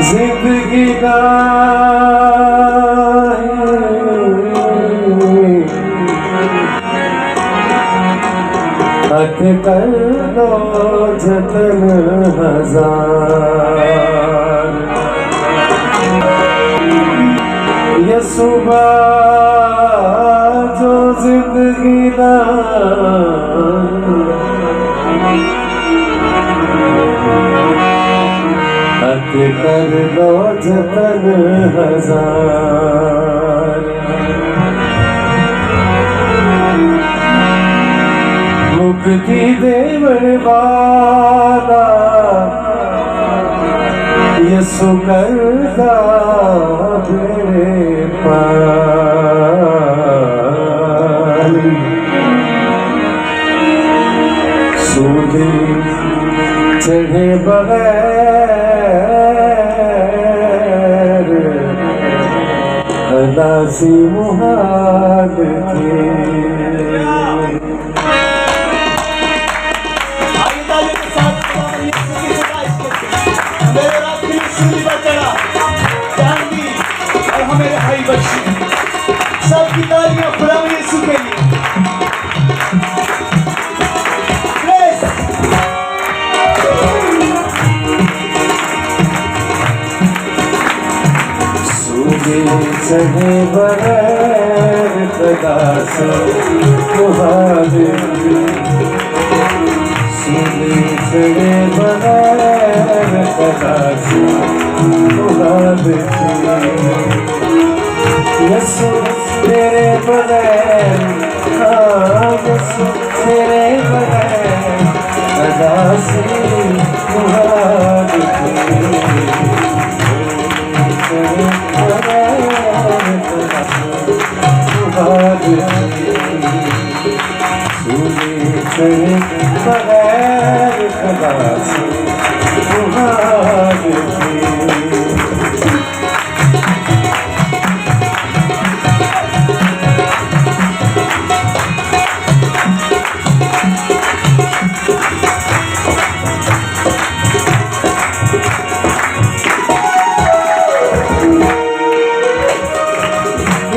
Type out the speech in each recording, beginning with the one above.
जिंदगी का हक कर लो जतन हजार ये सुबह जो जिंदगी ना हक कर लो जतन हजार मुक्ति देवन वाला यसु करदा मेरे पार सूदी चढ़े बगैर खलासी मुहाल थी सबकी तालियां खुदा यीशु के लिए सूबे चढ़े बगैर खुदा से मुहालिफ सूबे चढ़े बगैर खुदा से मुहालिफ यसु तेरे बगैर यसु तेरे बगैर खुदा से मुहालिफ तेरे बगैर खुदा से मुहालिफ सूबे चढ़े बगैर खुदा से मुहालिफ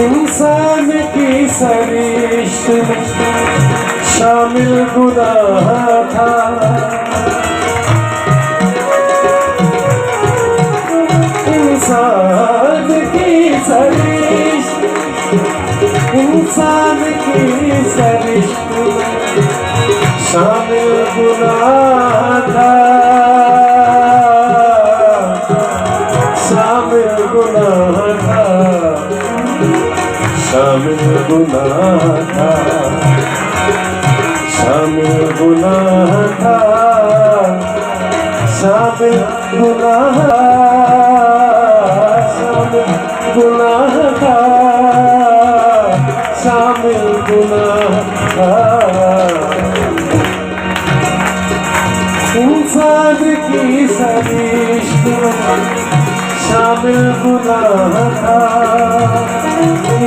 इंसान की सरिश्त में शामिल गुनाह था इंसान की सरिश्त में शामिल गुनाह था शामिल गुनाह था शामिल गुनाह था शामिल गुनाह था शामिल गुनाह शामिल गुनाह था शामिल गुनाह था इंसान की सरिश्त शामिल गुनाह था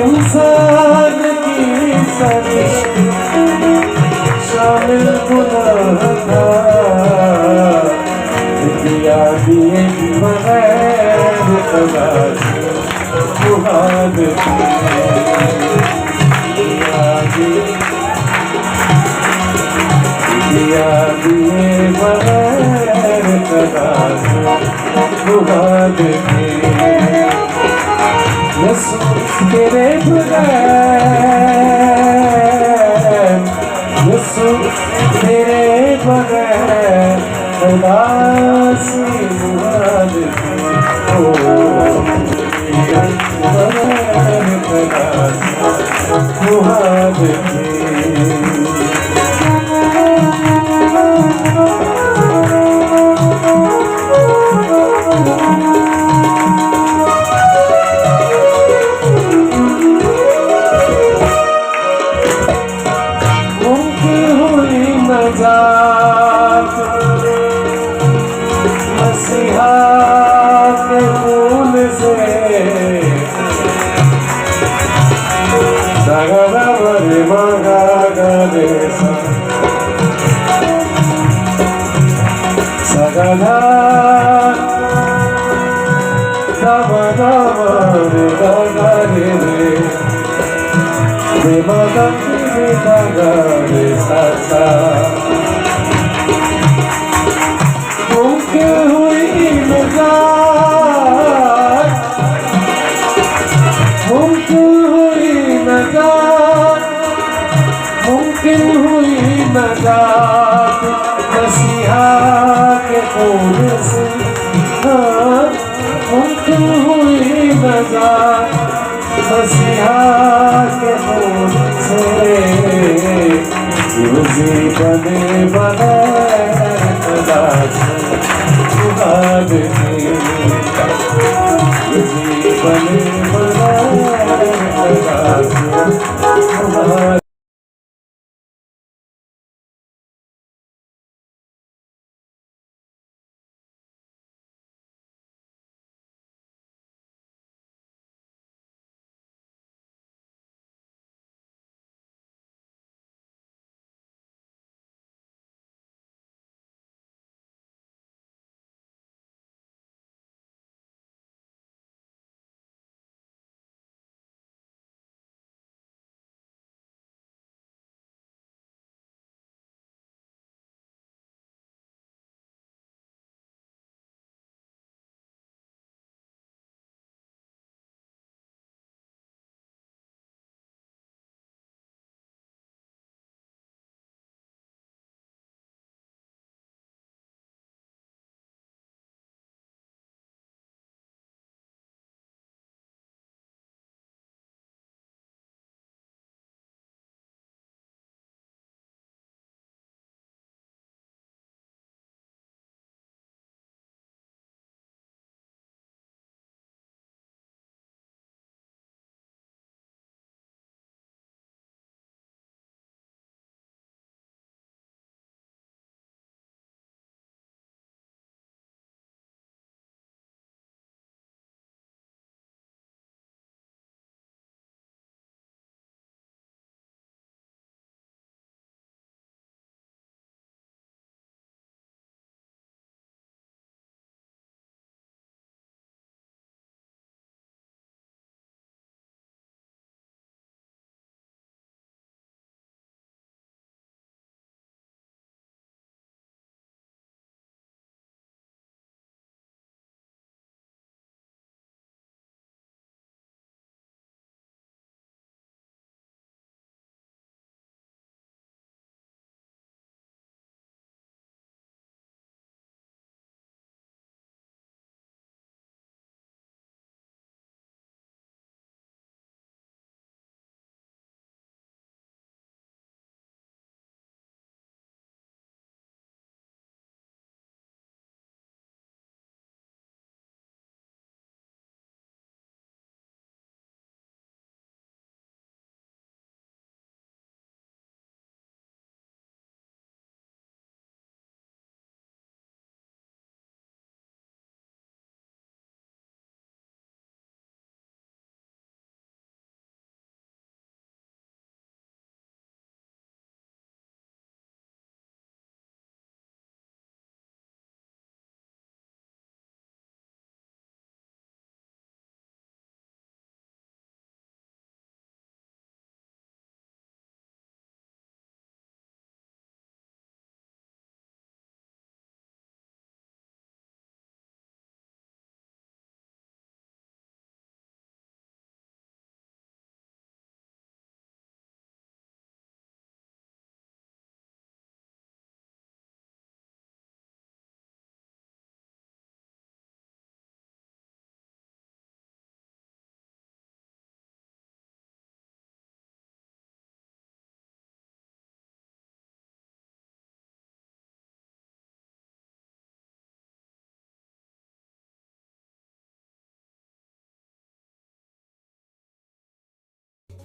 इंसान की सरिश्त गुनाह था दिया दिए बगैर तलाश मुहाद दिया दिए बगैर तलाश मुहाद यसु तेरे बगैर यसु तेरे बगैर उदासी मुहाद ओ बगैर मुहाद मसीहा के खून से सगरा बरे मगा गरे सगरा दम दम रे गरे रे मदम रे गरे सा मुमकिन हुई नजात मुमकिन हुई नजात मुमकिन हुई नजात मसीहा के खून से मुमकिन हुई नजात मसीहा के खून से यूज़ी बने बगैर तलाश मुहाद जीवन बगैर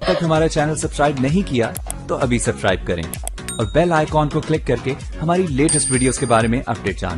तक हमारा चैनल सब्सक्राइब नहीं किया तो अभी सब्सक्राइब करें और बेल आइकॉन को क्लिक करके हमारी लेटेस्ट वीडियोस के बारे में अपडेट जानें।